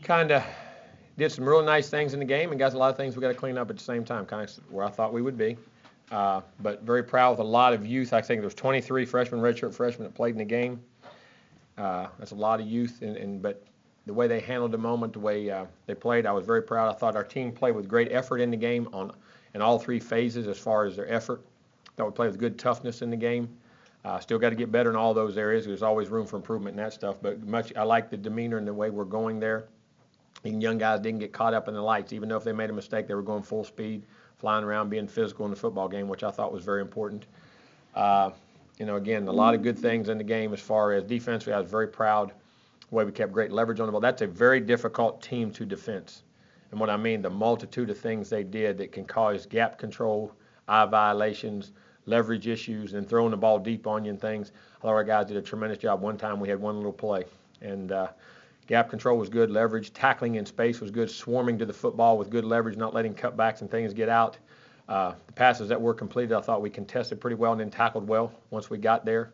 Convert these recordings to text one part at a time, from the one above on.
kind of did some real nice things in the game and got a lot of things we got to clean up at the same time, kind of where I thought we would be. But very proud with a lot of youth. I think there was 23 freshmen, redshirt freshmen that played in the game. That's a lot of youth, but the way they handled the moment, the way they played, I was very proud. I thought our team played with great effort in the game in all three phases as far as their effort. I thought we played with good toughness in the game. Still got to get better in all those areas. There's always room for improvement in that stuff, but I like the demeanor and the way we're going there. And young guys didn't get caught up in the lights. Even though if they made a mistake, they were going full speed, flying around, being physical in the football game, which I thought was very important. Again, a lot of good things in the game as far as defensively. I was very proud the way we kept great leverage on the ball. That's a very difficult team to defense. And what I mean, the multitude of things they did that can cause gap control, eye violations, leverage issues, and throwing the ball deep on you and things. I thought our guys did a tremendous job. One time we had one little play. And gap control was good, leverage, tackling in space was good, swarming to the football with good leverage, not letting cutbacks and things get out. The passes that were completed, I thought we contested pretty well and then tackled well once we got there.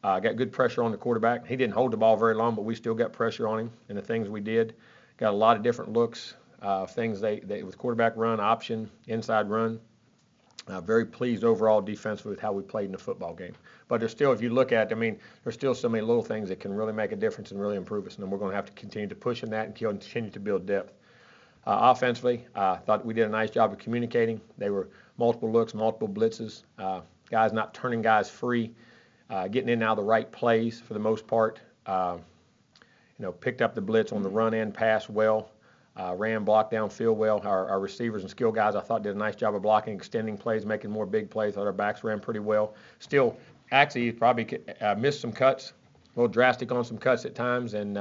Got good pressure on the quarterback. He didn't hold the ball very long, but we still got pressure on him in the things we did. Got a lot of different looks, things they with quarterback run, option, inside run. Very pleased overall defensively with how we played in the football game. But there's still, if you look at, there's still so many little things that can really make a difference and really improve us. And then we're going to have to continue to push in that and continue to build depth. Offensively, I thought we did a nice job of communicating. They were multiple looks, multiple blitzes, guys not turning guys free, getting in and out of the right plays for the most part. Picked up the blitz on the run and pass well. Ran block downfield well. Our receivers and skill guys, I thought, did a nice job of blocking, extending plays, making more big plays. Thought our backs ran pretty well. Still, actually, probably missed some cuts, a little drastic on some cuts at times, and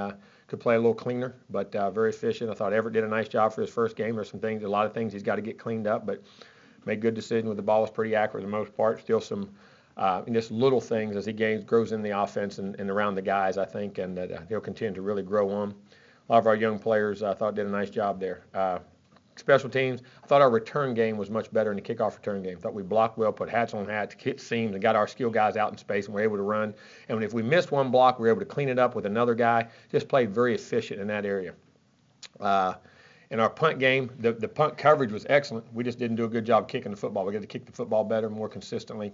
could play a little cleaner, but very efficient. I thought Everett did a nice job for his first game. There's a lot of things he's got to get cleaned up, but made good decisions with the ball. Was pretty accurate for the most part. Still some just little things as he grows in the offense and around the guys, I think, and that he'll continue to really grow on. A lot of our young players, I thought, did a nice job there. Special teams, I thought our return game was much better in the kickoff return game. I thought we blocked well, put hats on hats, hit seams, and got our skill guys out in space, and were able to run. And if we missed one block, we were able to clean it up with another guy. Just played very efficient in that area. In our punt game, the punt coverage was excellent. We just didn't do a good job kicking the football. We got to kick the football better, more consistently.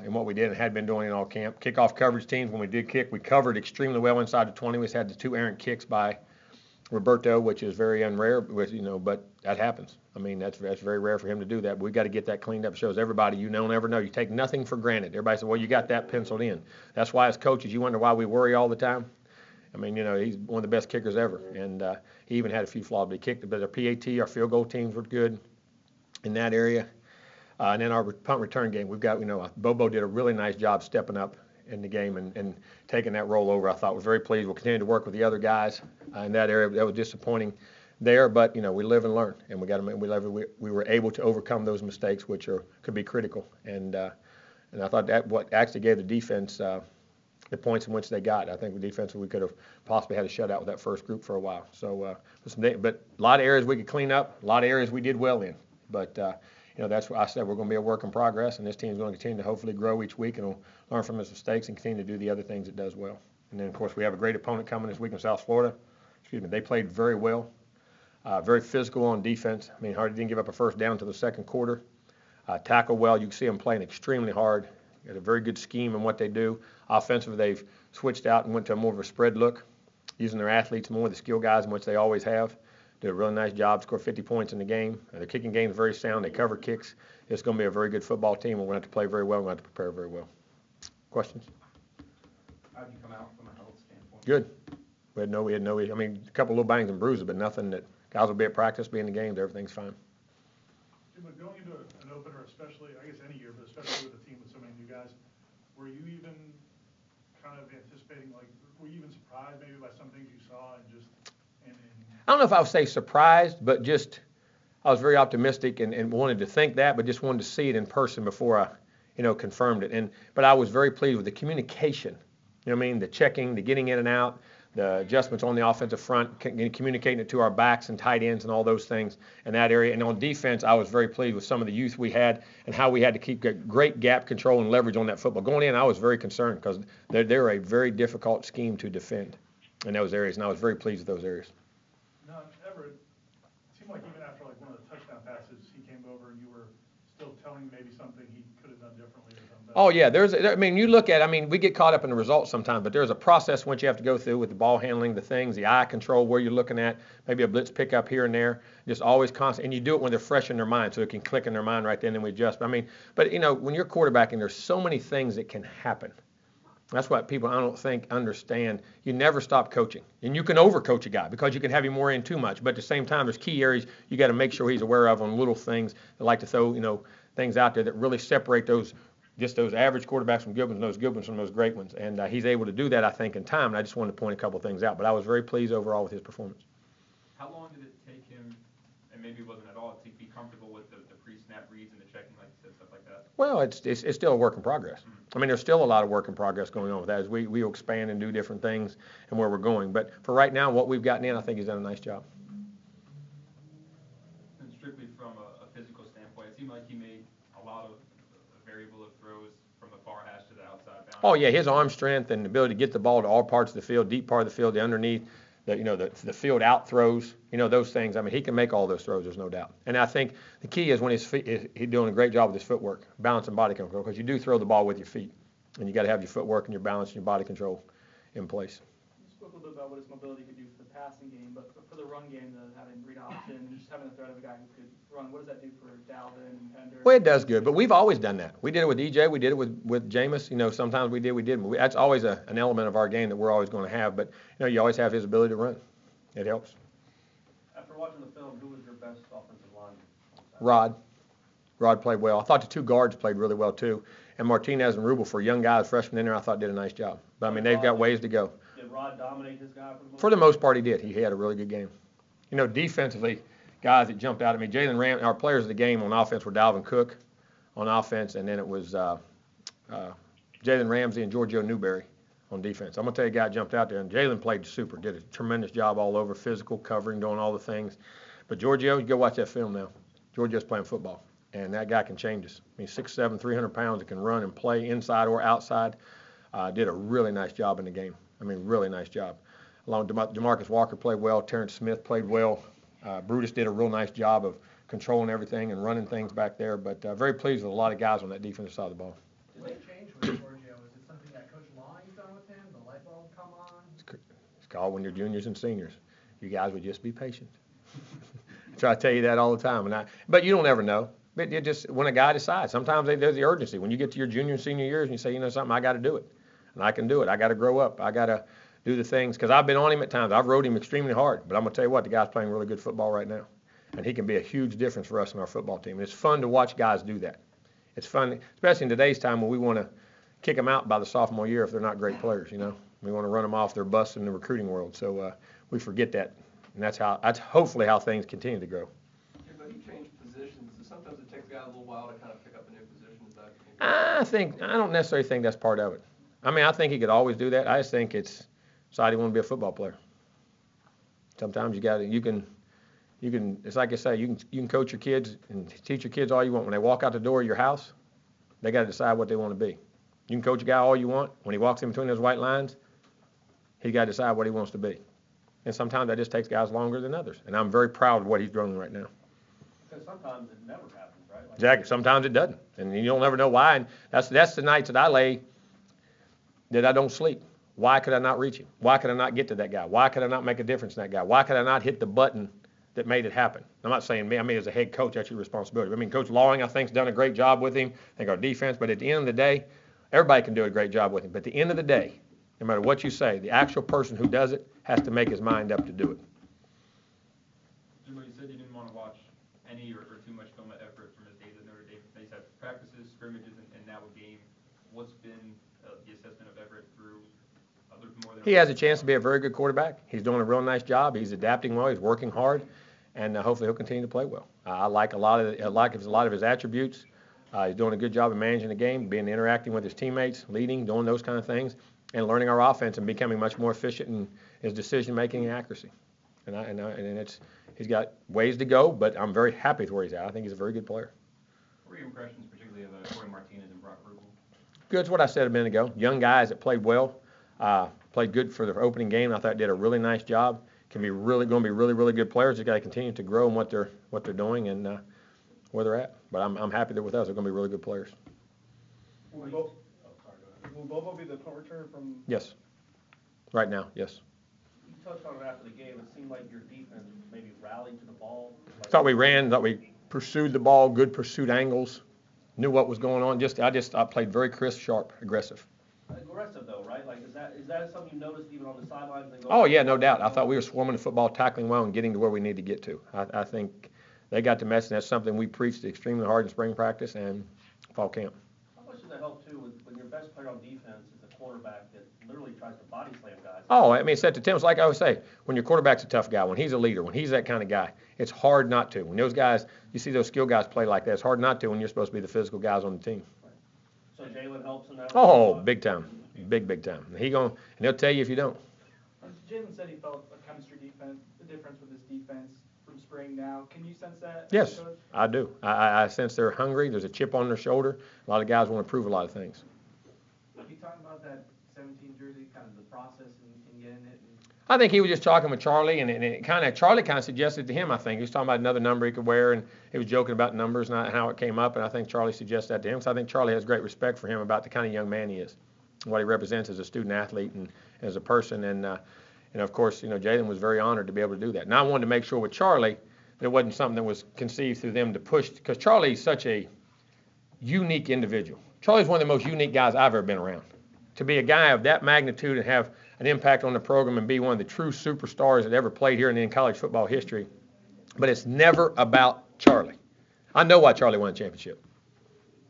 In what we did and had been doing in all camp. Kickoff coverage teams, when we did kick, we covered extremely well inside the 20. We just had the 2 errant kicks by Roberto, which is very unrare, but that happens. That's very rare for him to do that. But we've got to get that cleaned up. It shows everybody you don't ever know. You take nothing for granted. Everybody says, well, you got that penciled in. That's why as coaches, you wonder why we worry all the time. He's one of the best kickers ever. And he even had a few flaws, but he kicked it. But our PAT, our field goal teams were good in that area. And then our punt return game, we've got, Bobo did a really nice job stepping up in the game and taking that role over. I thought was very pleased. We'll continue to work with the other guys in that area. That was disappointing there, but we live and learn, and we were able to overcome those mistakes, which could be critical. And I thought that what actually gave the defense the points in which they got. I think the defense we could have possibly had a shutout with that first group for a while. So, but a lot of areas we could clean up, a lot of areas we did well in, but. That's what I said. We're going to be a work in progress, and this team is going to continue to hopefully grow each week and will learn from its mistakes and continue to do the other things it does well. And then, of course, we have a great opponent coming this week in South Florida. They played very well, very physical on defense. Hardly didn't give up a first down to the second quarter. Tackle well. You can see them playing extremely hard. Got a very good scheme in what they do. Offensively, they've switched out and went to more of a spread look, using their athletes more, the skill guys, in which they always have. Did a really nice job, scored 50 points in the game. Their kicking game is very sound. They cover kicks. It's going to be a very good football team. We're going to have to play very well. We're going to have to prepare very well. Questions? How did you come out from a health standpoint? Good. We had no, a couple little bangs and bruises, but nothing that guys will be at practice, be in the games. Everything's fine. Jimbo, going into an opener, especially, I guess any year, but especially with a team with so many new guys, were you even kind of anticipating, were you even surprised maybe by some things you saw and just I don't know if I would say surprised, but just I was very optimistic and wanted to think that, but just wanted to see it in person before I, confirmed it. But I was very pleased with the communication. The checking, the getting in and out, the adjustments on the offensive front, communicating it to our backs and tight ends and all those things in that area. And on defense, I was very pleased with some of the youth we had and how we had to keep great gap control and leverage on that football. Going in, I was very concerned because they're a very difficult scheme to defend in those areas, and I was very pleased with those areas. Now, Everett, it seemed like even after like one of the touchdown passes, he came over and you were still telling maybe something he could have done differently or something. Oh, yeah. You look at, we get caught up in the results sometimes, but there's a process once you have to go through with the ball handling, the things, the eye control, where you're looking at, maybe a blitz pickup here and there, just always constant. And you do it when they're fresh in their mind, so it can click in their mind right then and we adjust. But when you're quarterbacking, there's so many things that can happen. That's what people, I don't think, understand. You never stop coaching. And you can overcoach a guy because you can have him worrying too much. But at the same time, there's key areas you got to make sure he's aware of on little things that like to throw, things out there that really separate those average quarterbacks from good ones, and those good ones from those great ones. And he's able to do that, I think, in time. And I just wanted to point a couple of things out. But I was very pleased overall with his performance. How long did it take him, and maybe it wasn't at all, to be comfortable with the pre-snap reads and the checking, like you said, stuff like that? Well, it's still a work in progress. There's still a lot of work in progress going on with that as we will expand and do different things and where we're going. But for right now, what we've gotten in, I think he's done a nice job. And strictly from a physical standpoint, it seemed like he made a lot of variable of throws from the far hash to the outside boundary. Oh, yeah, his arm strength and the ability to get the ball to all parts of the field, deep part of the field, the underneath, the field out throws, those things. He can make all those throws, there's no doubt. And I think the key is when he's doing a great job with his footwork, balance and body control, because you do throw the ball with your feet, and you got to have your footwork and your balance and your body control in place. You spoke a little bit about what his mobility could do for the passing game, but for the run game, having read option and just having the threat of a guy who could run, what does that do for Dalvin and Pender? Well, it does good, but we've always done that. We did it with EJ, we did it with Jameis. Sometimes we did. That's always an element of our game that we're always going to have. But you always have his ability to run. It helps. After watching the film, who was your best offensive line? Rod played well. I thought the two guards played really well too, and Martinez and Rubel, for young guys, freshmen in there, I thought did a nice job. But they've got ways to go. Did Rod dominate his guy For the most part, he did. He had a really good game. Defensively, guys that jumped out at me. Jalen Ram, our players of the game on offense were Dalvin Cook on offense, and then it was Jalen Ramsey and Giorgio Newberry on defense. I'm going to tell you a guy jumped out there, and Jalen played super, did a tremendous job all over, physical, covering, doing all the things. But Giorgio, you go watch that film now. Giorgio's playing football, and that guy can change us. 6'7", 300 pounds, that can run and play inside or outside. Did a really nice job in the game. Really nice job. Along DeMarcus Walker played well. Terrence Smith played well. Brutus did a real nice job of controlling everything and running things back there. But very pleased with a lot of guys on that defensive side of the ball. Did they change with Giorgio? Is it something that Coach Long's done with him? The light bulb come on? It's called when you're juniors and seniors. You guys would just be patient. I try to tell you that all the time. But you don't ever know. But you just, when a guy decides, sometimes there's the urgency. When you get to your junior and senior years and you say, something, I got to do it. And I can do it. I got to grow up. I got to do the things. Because I've been on him at times. I've rode him extremely hard. But I'm going to tell you what, the guy's playing really good football right now. And he can be a huge difference for us in our football team. And it's fun to watch guys do that. It's fun, especially in today's time when we want to kick them out by the sophomore year if they're not great players, We want to run them off their bus in the recruiting world. So we forget that. And that's hopefully how things continue to grow. Yeah, but he changed positions. Sometimes it takes a guy a little while to kind of pick up a new position. I don't necessarily think that's part of it. I think he could always do that. I just think it's decided he want to be a football player. Sometimes you can, it's like I say, you can coach your kids and teach your kids all you want. When they walk out the door of your house, they got to decide what they want to be. You can coach a guy all you want. When he walks in between those white lines, he's got to decide what he wants to be. And sometimes that just takes guys longer than others. And I'm very proud of what he's doing right now. Because sometimes it never happens, right? Exactly. Sometimes it doesn't. And you don't ever know why. And that's the nights that I lay that I don't sleep. Why could I not reach him? Why could I not get to that guy? Why could I not make a difference in that guy? Why could I not hit the button that made it happen? I'm not saying me. As a head coach, that's your responsibility. Coach Lawing, I think, has done a great job with him. I think our defense. But at the end of the day, everybody can do a great job with him. But at the end of the day, no matter what you say, the actual person who does it has to make his mind up to do it. Jimbo, you said you didn't want to watch any or too much film at Everett from his days at Notre Dame. They had practices, scrimmages, and now a game. What's been the assessment of Everett through more than he has a chance to be a very good quarterback. He's doing a real nice job. He's adapting well. He's working hard, and hopefully he'll continue to play well. I like a lot of his attributes. He's doing a good job of managing the game, interacting with his teammates, leading, doing those kind of things, and learning our offense and becoming much more efficient in his decision-making and accuracy. And he's got ways to go, but I'm very happy with where he's at. I think he's a very good player. What were your impressions, particularly of Corey Martinez and Brock Rubel? Good. It's what I said a minute ago. Young guys that played well, played good for their opening game. I thought did a really nice job. can be going to be really good players. They got to continue to grow in what they're doing and where they're at. But I'm happy they're with us. They're going to be really good players. Will Bobo be the punt returner from? Yes. Right now, yes. You touched on it after the game. It seemed like your defense maybe rallied to the ball. Thought we pursued the ball, good pursuit angles, knew what was going on. I played very crisp, sharp, aggressive. Aggressive though, right? Like, is that something you noticed even on the sidelines? Oh yeah, no doubt. I thought we were swarming the football, tackling well, and getting to where we need to get to. I think they got the message. That's something we preached extremely hard in spring practice and fall camp. How much does that help too when your best player on defense is a quarterback that literally tries to body slam guys? Oh, I mean, it's at the Tim's, like I always say, when your quarterback's a tough guy, when he's a leader, when he's that kind of guy, it's hard not to. When those guys, you see those skill guys play like that, it's hard not to when you're supposed to be the physical guys on the team. So Jalen helps in that. Oh, big time, big time. And he'll tell you if you don't. Jalen said he felt a chemistry difference with his defense from spring now. Can you sense that? Yes, Coach? I do. I sense they're hungry. There's a chip on their shoulder. A lot of guys want to prove a lot of things. You talking about that 17 jersey, kind of the process in getting it? I think he was just talking with Charlie, and Charlie kind of suggested to him, I think. He was talking about another number he could wear, and he was joking about numbers and how it came up, and I think Charlie suggested that to him, because I think Charlie has great respect for him about the kind of young man he is, and what he represents as a student athlete and as a person, and of course, Jalen was very honored to be able to do that. And I wanted to make sure with Charlie that it wasn't something that was conceived through them to push, because Charlie's such a unique individual. Charlie's one of the most unique guys I've ever been around. To be a guy of that magnitude and have an impact on the program and be one of the true superstars that ever played here in college football history. But it's never about Charlie. I know why Charlie won a championship.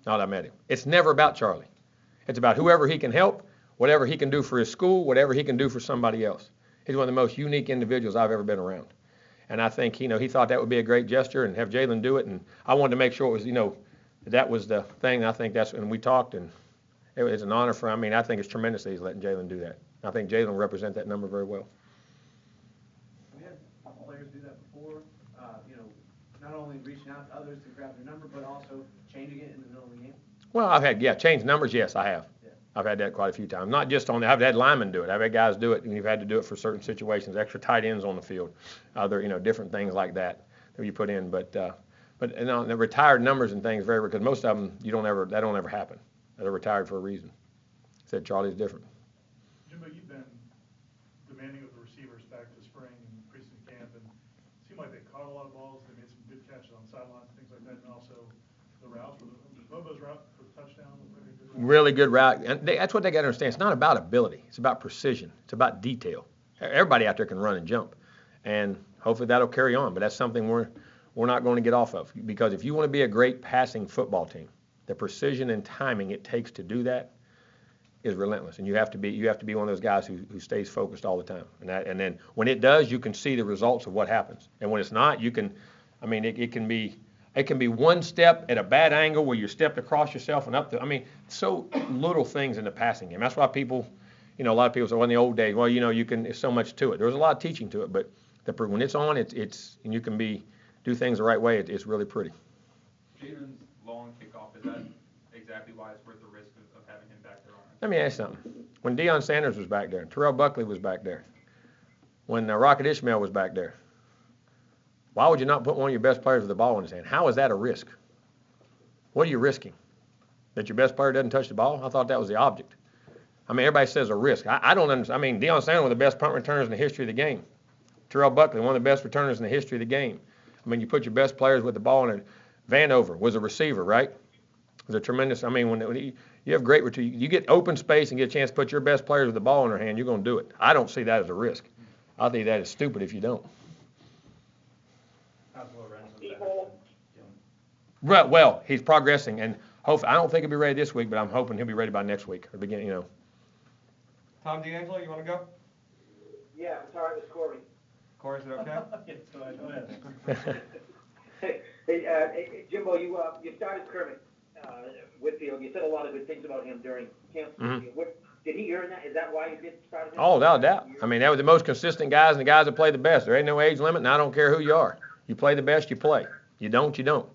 Now that I met him. It's never about Charlie. It's about whoever he can help, whatever he can do for his school, whatever he can do for somebody else. He's one of the most unique individuals I've ever been around. And I think, he thought that would be a great gesture and have Jalen do it. And I wanted to make sure it was, that was the thing. And I think and we talked, and it was an honor for him. I mean, I think it's tremendous that he's letting Jalen do that. I think Jalen will represent that number very well. We had players do that before, not only reaching out to others to grab their number, but also changing it in the middle of the game. Well, I've had, changed numbers, yes, I have. Yeah. I've had that quite a few times. Not just I've had linemen do it. I've had guys do it, and you've had to do it for certain situations, extra tight ends on the field, other, different things like that you put in. But the retired numbers and things, because most of them, that don't ever happen. They're retired for a reason. Said Charlie's different. Jimbo, you've been demanding of the receivers back to spring and preseason camp, and it seemed like they caught a lot of balls. They made some good catches on sidelines, things like that, and also the routes. Bobo's route for the touchdown was really good route. And that's what they got to understand. It's not about ability. It's about precision. It's about detail. Everybody out there can run and jump, and hopefully that'll carry on. But that's something we're not going to get off of, because if you want to be a great passing football team, the precision and timing it takes to do that is relentless, and you have to be one of those guys who stays focused all the time. And then when it does, you can see the results of what happens. And when it's not, it can be one step at a bad angle where you stepped across yourself and up to. So little things in the passing game. That's why people, a lot of people say, well, in the old days, well, there's so much to it. There's a lot of teaching to it, but when it's on, it's and you can do things the right way. It's really pretty. Jalen's long kickoff, is that exactly why it's worth the risk of having him back there on? Let me ask you something. When Deion Sanders was back there, Terrell Buckley was back there, when Rocket Ishmael was back there, why would you not put one of your best players with the ball in his hand? How is that a risk? What are you risking? That your best player doesn't touch the ball? I thought that was the object. Everybody says a risk. I don't understand. Deion Sanders, one of the best punt returners in the history of the game. Terrell Buckley, one of the best returners in the history of the game. You put your best players with the ball in it. Vanover was a receiver, right? It was a tremendous. When you have great, you get open space and get a chance to put your best players with the ball in their hand, you're going to do it. I don't see that as a risk. I think that is stupid if you don't. Well, he's progressing, and hopefully, I don't think he'll be ready this week, but I'm hoping he'll be ready by next week or beginning. Tom D'Angelo, you want to go? Yeah, I'm sorry, it was Corey. Corey, is it okay? Yes, go ahead. Hey, Jimbo, you started Kermit Whitfield. You said a lot of good things about him during camp. Mm-hmm. Did he earn that? Is that why you did start him? Oh, without a doubt. They were the most consistent guys and the guys that play the best. There ain't no age limit, and I don't care who you are. You play the best, you play. You don't, you don't.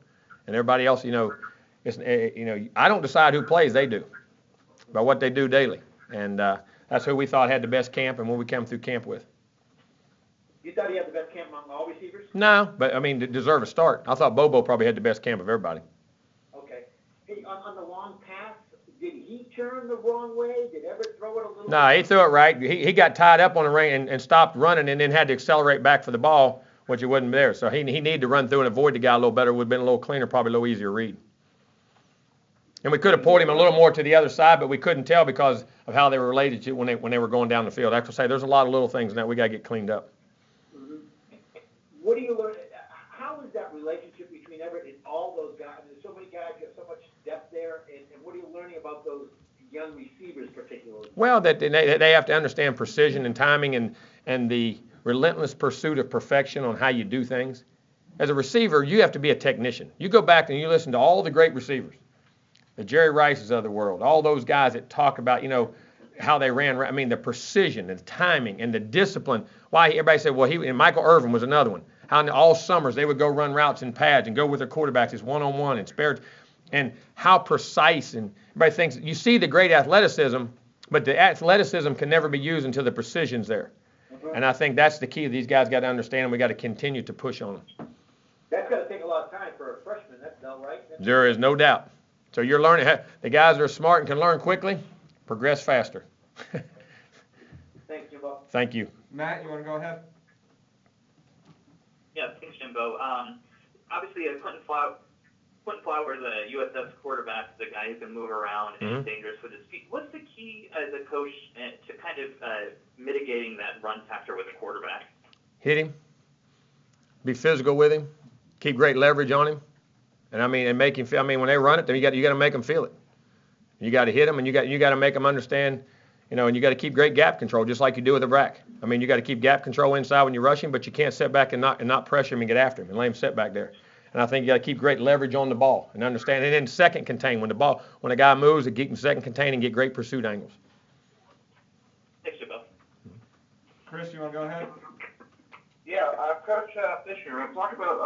And everybody else, I don't decide who plays, they do, by what they do daily. And that's who we thought had the best camp and what we come through camp with. You thought he had the best camp among all receivers? No, but I mean, to deserve a start. I thought Bobo probably had the best camp of everybody. Okay. Hey, on the long pass, did he turn the wrong way? Did Everett throw it a little? No, he threw it right. He got tied up on the ring and stopped running and then had to accelerate back for the ball, which it wasn't there. So he needed to run through and avoid the guy a little better. It would have been a little cleaner, probably a little easier read. And we could have pulled him a little more to the other side, but we couldn't tell because of how they were related to when they were going down the field. I have to say, there's a lot of little things now we got to get cleaned up. Mm-hmm. What do you learn? How is that relationship between Everett and all those guys? I mean, there's so many guys, you have so much depth there, and what are you learning about those young receivers particularly? Well, that they have to understand precision and timing and the relentless pursuit of perfection on how you do things. As a receiver, you have to be a technician. You go back and you listen to all the great receivers, the Jerry Rices of the world, all those guys that talk about, how they ran. I mean, the precision and the timing and the discipline. Why everybody said, well, and Michael Irvin was another one. How in all summers they would go run routes in pads and go with their quarterbacks as one-on-one and spared, and how precise. And everybody thinks you see the great athleticism, but the athleticism can never be used until the precision's there. And I think that's the key these guys got to understand, and we got to continue to push on them. That's got to take a lot of time for a freshman. That's all right. There is no doubt. So you're learning. The guys that are smart and can learn quickly progress faster. Thanks, Jimbo. Thank you. Matt, you want to go ahead? Yeah, thanks, Jimbo. Obviously, Quentin Flowers, the USF quarterback, the guy who can move around and is dangerous with his feet. What's the key as a coach to kind of mitigating that run factor with a quarterback? Hit him. Be physical with him. Keep great leverage on him. And make him feel. I mean, when they run it, then you got to make them feel it. You got to hit them, and you got to make them understand. And you got to keep great gap control, just like you do with a back. I mean, you got to keep gap control inside when you're rushing, but you can't sit back and not pressure him and get after him and let him sit back there. And I think you got to keep great leverage on the ball and understand. And then second contain when a guy moves, to keep him second contain and get great pursuit angles. Thanks, Jimbo. Chris, you want to go ahead? Yeah, Coach Fisher, talk about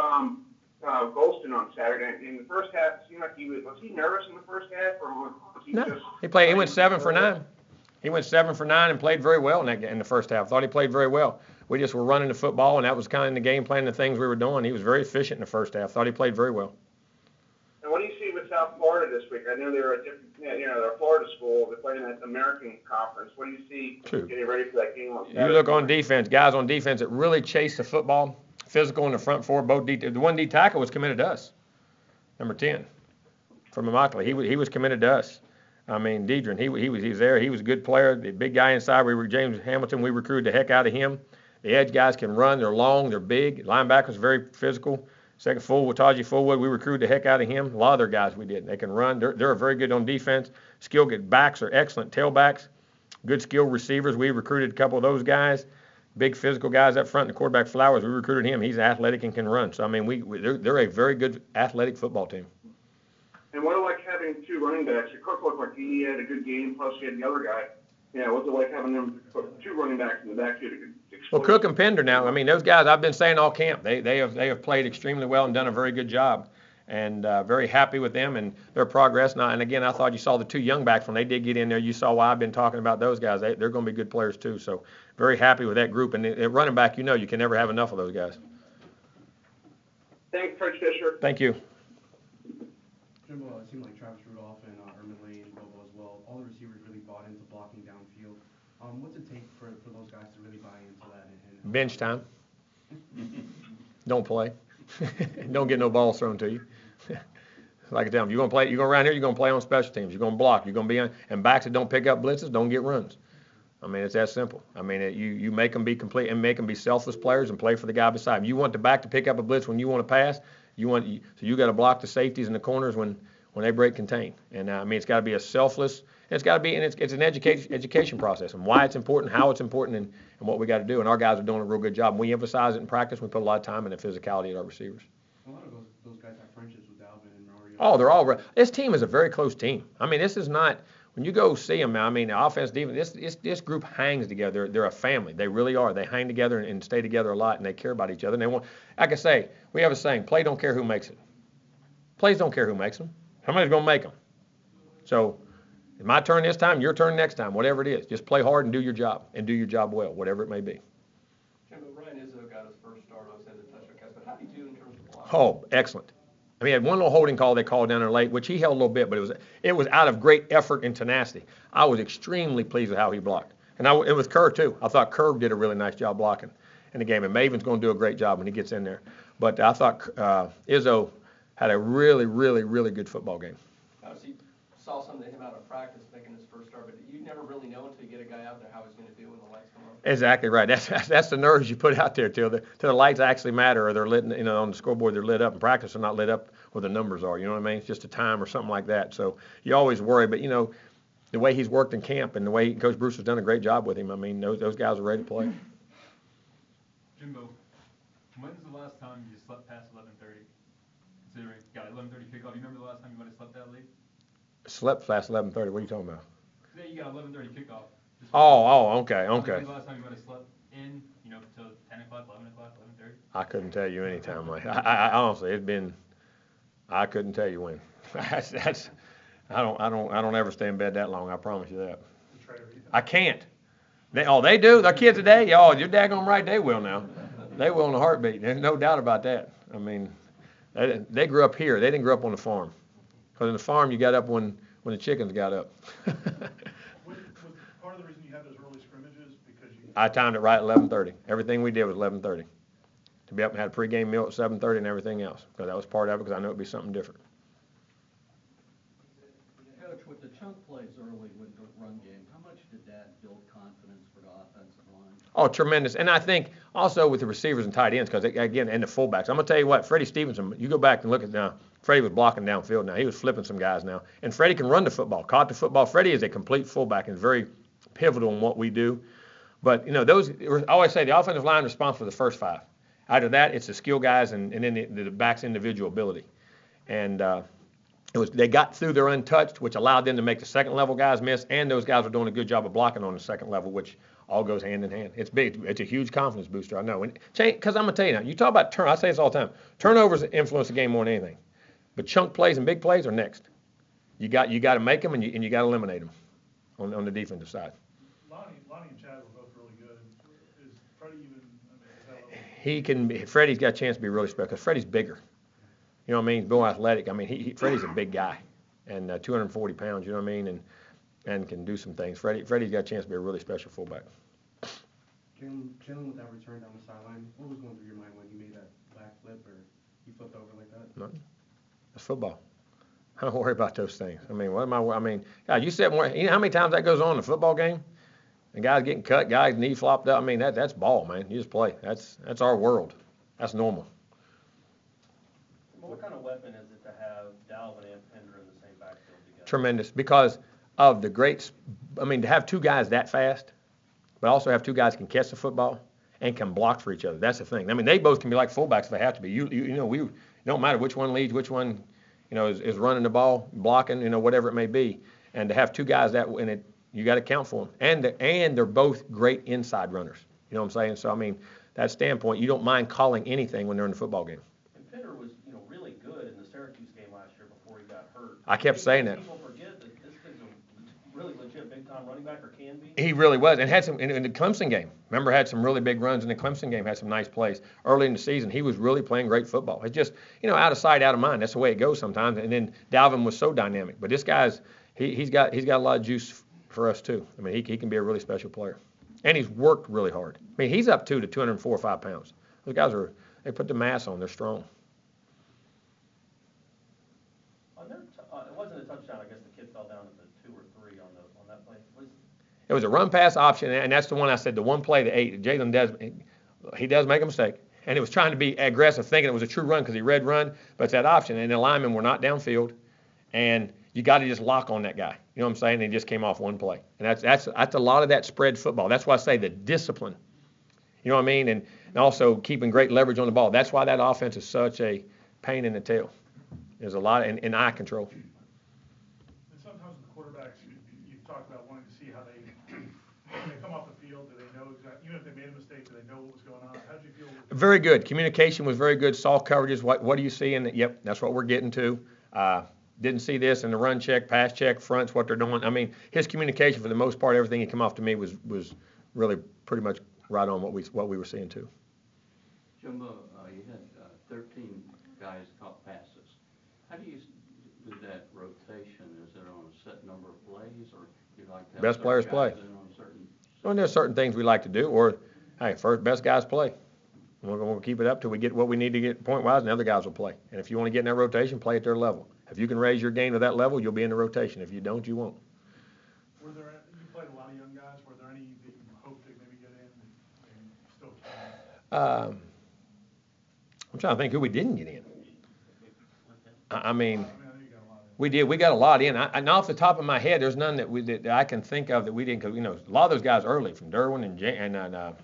Golston on Saturday. In the first half, it seemed like was he nervous in the first half, or was he No, he went 7 for 9. He went 7 for 9 and played very well in the first half. Thought he played very well. We just were running the football, and that was kind of the game plan, the things we were doing. He was very efficient in the first half. Thought he played very well. And what do you see with South Florida this week? I know they're a different, they're a Florida school. They're playing at the American Conference. What do you see getting ready for that game on Saturday? You look on defense, guys on defense that really chase the football, physical in the front four. Both the one D tackle was committed to us, number 10, from Immokalee. He was committed to us. I mean, Deidrin, he was there. He was a good player. The big guy inside, James Hamilton, we recruited the heck out of him. The edge guys can run. They're long. They're big. Linebackers very physical. Second Taji Fullwood, we recruited the heck out of him. A lot of their guys we did. They can run. They're very good on defense. Skill backs are excellent. Tailbacks, good skill receivers. We recruited a couple of those guys. Big physical guys up front. The quarterback Flowers, we recruited him. He's athletic and can run. So I mean, they're a very good athletic football team. And what do like having two running backs? Your coach looked like he had a good game, plus he had the other guy. Yeah, what's it like having them two running backs in the backfield? Well, Cook and Pender now. I mean, those guys I've been saying all camp. They have played extremely well and done a very good job, and very happy with them and their progress. Now, and again, I thought you saw the two young backs when they did get in there. You saw why I've been talking about those guys. They're going to be good players too. So very happy with that group. And at running back, you can never have enough of those guys. Thanks, Coach Fisher. Thank you. Jimbo, it seemed like Travis Rudolph and Ermin Lee and Bobo as well. All the receivers really bought into blocking downfield. What's it take for those guys to really buy into that? Bench time. Don't play. Don't get no balls thrown to you. Like I tell them, you're going to run here, you're going to play on special teams. You're going to block. You're going to be on. And backs that don't pick up blitzes don't get runs. I mean, it's that simple. I mean, you make them be complete and make them be selfless players and play for the guy beside them. You want the back to pick up a blitz when you want to pass. So you got to block the safeties and the corners when they break contain. And I mean, it's got to be a selfless. It's got to be, and it's an education process and why it's important, how it's important, and what we got to do. And our guys are doing a real good job. And we emphasize it in practice. We put a lot of time in the physicality of our receivers. A lot of those guys have friendships with Alvin and Mario. Oh, they're all. This team is a very close team. I mean, this is not. When you go see them, I mean, the offense, defense, this group hangs together. They're a family. They really are. They hang together and stay together a lot, and they care about each other. And they want, like I say, we have a saying: play don't care who makes it. Plays don't care who makes them. Somebody's going to make them. So, it's my turn this time, your turn next time, whatever it is. Just play hard and do your job well, whatever it may be. Jimbo, Ryan Izzo Oh, excellent. I mean, he had one little holding call they called down there late, which he held a little bit, but it was out of great effort and tenacity. I was extremely pleased with how he blocked. And it was Kerr, too. I thought Kerr did a really nice job blocking in the game, and Maven's going to do a great job when he gets in there. But I thought Izzo had a really, really, really good football game. Obviously, saw something of him out of practice making his first start, but you never really know until you get a guy out there how he's going to do when the lights come on. Exactly right. That's the nerves you put out there till the lights actually matter, or they're lit, on the scoreboard they're lit up. In practice, they're not lit up where the numbers are. You know what I mean? It's just a time or something like that. So you always worry, but the way he's worked in camp and the way Coach Bruce has done a great job with him. I mean, those guys are ready to play. Jimbo, when's the last time you slept past 11:30? Considering you got 11:30 kickoff, you remember the last time you might have slept that late? Slept past 11:30. What are you talking about? Say you got 11:30 kickoff. Okay. When's the last time you might have slept in, till 10 o'clock, 11 o'clock, 11:30? I couldn't tell you any time. I honestly, I couldn't tell you when. I don't ever stay in bed that long. I promise you that. I can't. They do. Their kids today. You're daggone right. They will now. They will in a heartbeat. There's no doubt about that. I mean, they grew up here. They didn't grow up on the farm. Because in the farm, you got up when the chickens got up. Was part of the reason you had those early scrimmages because you? I timed it right at 11:30. Everything we did was 11:30. To be up and had a pregame meal at 7:30 and everything else. Because that was part of it. Because I knew it'd be something different. Coach, with the chunk plays early with the run game, how much did that build confidence for the offensive line? Oh, tremendous. And I think also with the receivers and tight ends, because again, and the fullbacks. I'm going to tell you what, Freddie Stevenson, you go back and look at now, Freddie was blocking downfield now. He was flipping some guys now. And Freddie can run the football, caught the football. Freddie is a complete fullback and is very pivotal in what we do. But, I always say the offensive line is responsible for the first five. Out of that, it's the skill guys and then the back's individual ability. And they got through their untouched, which allowed them to make the second level guys miss, and those guys were doing a good job of blocking on the second level, which all goes hand in hand. It's big. It's a huge confidence booster, I know. Because I'm going to tell you now, you talk about I say this all the time, turnovers influence the game more than anything. But chunk plays and big plays are next. You got to make them and you got to eliminate them on the defensive side. Lonnie and Chad were both really good. Is Freddie even? Is that level? Freddie's got a chance to be really special because Freddie's bigger. You know what I mean? He's more athletic. I mean, Freddie's a big guy and 240 pounds. You know what I mean? And can do some things. Freddie's got a chance to be a really special fullback. Jalen with that return down the sideline, what was going through your mind when he made that back flip or he flipped over like that? Nothing. That's football. I don't worry about those things. I mean, God, you said more. You know how many times that goes on in a football game? And guys getting cut, guys knee flopped up. I mean, that's ball, man. You just play. That's our world. That's normal. What kind of weapon is it to have Dalvin and Pender in the same backfield together? Tremendous because of the greats. I mean, to have two guys that fast, but also have two guys who can catch the football and can block for each other. That's the thing. I mean, they both can be like fullbacks if they have to be. We don't matter which one leads, which one, is running the ball, blocking, whatever it may be. And to have two guys that in it, you got to count for them. And they're both great inside runners. You know what I'm saying? So I mean, that standpoint, you don't mind calling anything when they're in the football game. And Pender was, really good in the Syracuse game last year before he got hurt. I kept saying that. People forget that this kid's a really legit big-time running back, or can be. He really was, and had some in the Clemson game. Remember, had some really big runs in the Clemson game. Had some nice plays early in the season. He was really playing great football. It's just, out of sight, out of mind. That's the way it goes sometimes. And then Dalvin was so dynamic. But this guy's he's got a lot of juice for us too. I mean, he can be a really special player, and he's worked really hard. I mean, he's up to 204 or 5 pounds. Those guys they put the mass on. They're strong. It wasn't a touchdown. I guess the kid fell down at the 2 or 3 on that play. It was a run pass option, and that's the one I said, the one play that 8. Jalen does make a mistake, and it was trying to be aggressive, thinking it was a true run because he read run, but it's that option, and the linemen were not downfield, and you got to just lock on that guy. You know what I'm saying? And he just came off one play, and that's a lot of that spread football. That's why I say the discipline. You know what I mean? And also keeping great leverage on the ball. That's why that offense is such a pain in the tail. There's a lot in eye control. And sometimes with the quarterbacks, you've talked about wanting to see how when they come off the field, do they know exactly, even if they made a mistake, do they know what was going on? How did you feel? Very good. Communication was very good. Saw coverages. What do you see? And yep, that's what we're getting to. Didn't see this in the run check, pass check, fronts, what they're doing. I mean, his communication for the most part, everything he came off to me was really pretty much right on what we were seeing too. Jimbo, you had 13 guys caught passes. How do you do that rotation? Is it on a set number of plays, or do you like to have Best certain players guys play. in on certain? Well, there's certain things we like to do, or, hey, first best guys play. We'll keep it up till we get what we need to get point-wise, and the other guys will play. And if you want to get in that rotation, play at their level. If you can raise your game to that level, you'll be in the rotation. If you don't, you won't. You played a lot of young guys. Were there any that you hoped to maybe get in and still can't? I'm trying to think who we didn't get in. I mean, I know you got a lot in. we did. We got a lot in. And off the top of my head, there's none that I can think of that we didn't. Cause a lot of those guys early, from Derwin and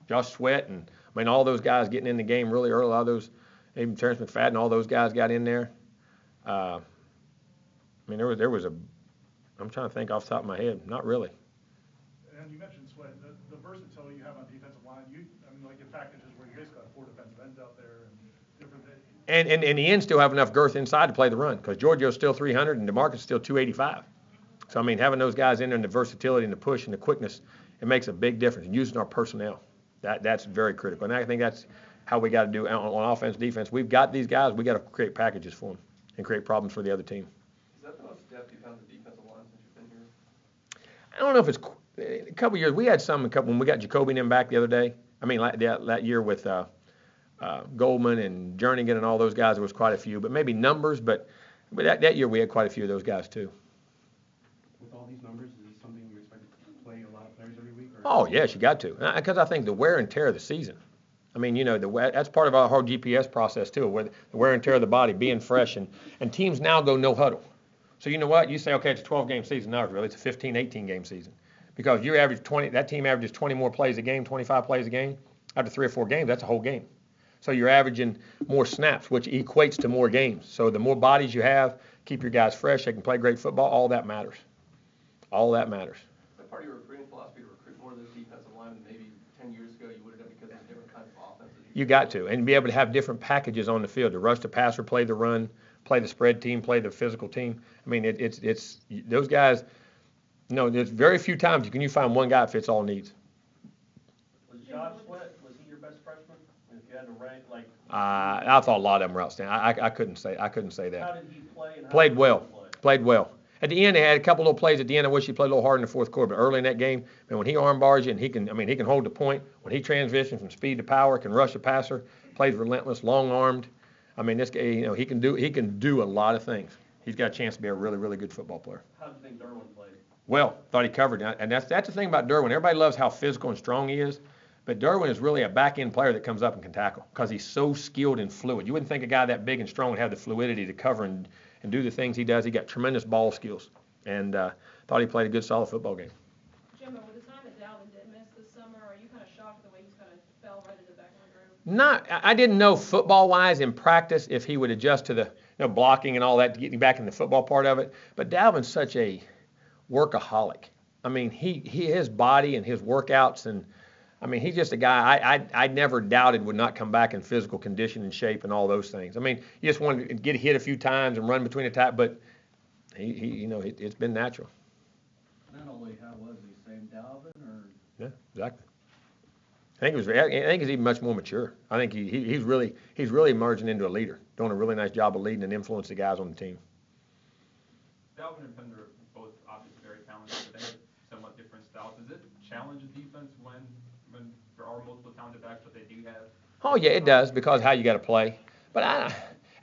Josh Sweat, and I mean all those guys getting in the game really early. A lot of those, even Terrence McFadden, all those guys got in there. I mean there was a. I'm trying to think off the top of my head. Not really. And you mentioned Sweat, the versatility you have on defensive line. I mean, like in packages where you basically have 4 defensive ends out there and different things. And the ends still have enough girth inside to play the run, because Giorgio's still 300 and DeMarcus is still 285. So, I mean, having those guys in there and the versatility and the push and the quickness, it makes a big difference. And using our personnel, that's very critical. And I think that's how we got to do on offense, defense. We've got these guys. We got to create packages for them and create problems for the other team. Is that the most depth you've had on the defensive line since you've been here? I don't know if it's a couple of years. We had some when we got Jacoby and them back the other day. I mean, that year with Goldman and Jernigan and all those guys, there was quite a few, but maybe numbers. But that year we had quite a few of those guys too. With all these numbers, is this something you expect to play a lot of players every week? Or Oh yes, you got to, because I think the wear and tear of the season. I mean, that's part of our whole GPS process too, where the wear and tear of the body, being fresh, and teams now go no huddle. So you know what? You say, okay, it's a 12-game season. No, really, it's a 15, 18-game season, because you average 20. That team averages 20 more plays a game, 25 plays a game. After 3 or 4 games, that's a whole game. So you're averaging more snaps, which equates to more games. So the more bodies you have, keep your guys fresh, they can play great football, all that matters. All that matters. Is that part of your recruiting philosophy to recruit more of those defensive linemen than maybe 10 years ago you would have done because of different kinds of offenses? You got to, and be able to have different packages on the field, to rush the passer, play the run, play the spread team, play the physical team. I mean, it's those guys, there's very few times you find one guy that fits all needs. Was Josh Sweat, was he your best freshman? If you had to rank, like. I thought a lot of them were outstanding. I couldn't say How that. did he play and how Played did well. he play? Played well. At the end, they had a couple little plays at the end. I wish he played a little harder in the fourth quarter. But early in that game, when he arm bars you, and he can hold the point. When he transitions from speed to power, can rush a passer, plays relentless, long-armed. I mean, this guy, he can do a lot of things. He's got a chance to be a really, really good football player. How did you think Derwin played? Well, thought he covered. And that's the thing about Derwin. Everybody loves how physical and strong he is. But Derwin is really a back-end player that comes up and can tackle, because he's so skilled and fluid. You wouldn't think a guy that big and strong would have the fluidity to cover and do the things he does. He got tremendous ball skills, and thought he played a good, solid football game. Jimbo, with the time that Dalvin did miss this summer, are you kind of shocked at the way he's kind of fell right into the back of the group? I didn't know football-wise in practice if he would adjust to the blocking and all that to get back in the football part of it. But Dalvin's such a workaholic. I mean, his body and his workouts, and I mean, he's just a guy I never doubted would not come back in physical condition and shape and all those things. I mean, you just wanted to get hit a few times and run between the tap, but it's been natural. Not only how was he, same Dalvin, or? Yeah, exactly. I think he's even much more mature. I think he's really emerging into a leader, doing a really nice job of leading and influencing the guys on the team. Dalvin and Pender are both obviously very talented, but they have somewhat different styles. Does it challenge the defense when there are multiple talented backs, but they do have? Oh yeah, it does, because how you got to play. But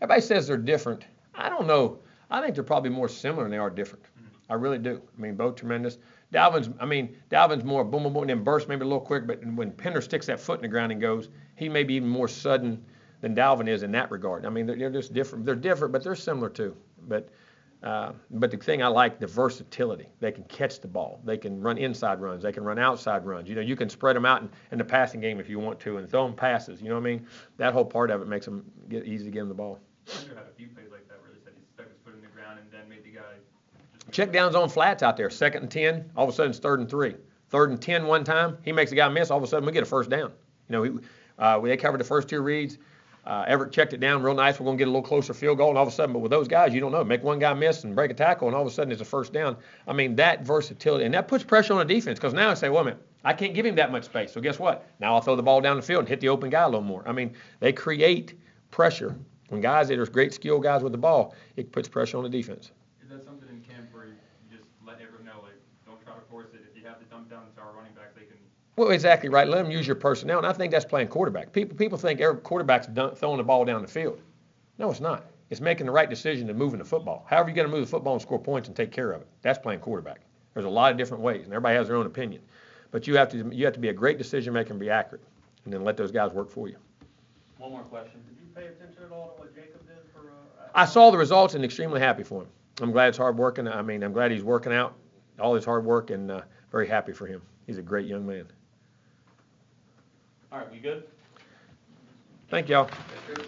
everybody says they're different. I don't know. I think they're probably more similar than they are different. I really do. I mean, both tremendous. Dalvin's more boom, boom, boom, and then bursts maybe a little quick, but when Pender sticks that foot in the ground and goes, he may be even more sudden than Dalvin is in that regard. I mean, they're just different. They're different, but they're similar too. But the thing I like, the versatility. They can catch the ball. They can run inside runs. They can run outside runs. You can spread them out in the passing game if you want to, and throw them passes. You know what I mean? That whole part of it makes them easy to get them the ball. Pender had a few plays like that where they said he stuck his foot in the ground and then made the guy just Check downs on flats out there. 2nd and 10, all of a sudden it's 3rd and 3. 3rd and 10 one time, he makes a guy miss. All of a sudden we get a first down. They covered the first 2 reads. Everett checked it down real nice. We're going to get a little closer field goal, and all of a sudden, but with those guys, you don't know. Make one guy miss and break a tackle, and all of a sudden it's a first down. I mean, that versatility, and that puts pressure on the defense, because now I say, well, a minute, I can't give him that much space. So guess what? Now I'll throw the ball down the field and hit the open guy a little more. I mean, they create pressure When guys that are great skill guys with the ball, it puts pressure on the defense. Is that something in camp where you just let everyone know, like, don't try to force it? If you have to dump down to our running backs, they can. Well, exactly right. Let them use your personnel, and I think that's playing quarterback. People think every quarterback's throwing the ball down the field. No, it's not. It's making the right decision and moving the football. However you got to move the football and score points and take care of it. That's playing quarterback. There's a lot of different ways, and everybody has their own opinion. But you have to be a great decision maker and be accurate, and then let those guys work for you. One more question. Did you pay attention at all to what Jacob did for? I saw the results and extremely happy for him. I'm glad it's hard working. I mean, I'm glad he's working out all his hard work, and very happy for him. He's a great young man. All right, we good? Thank y'all. Yes, sir.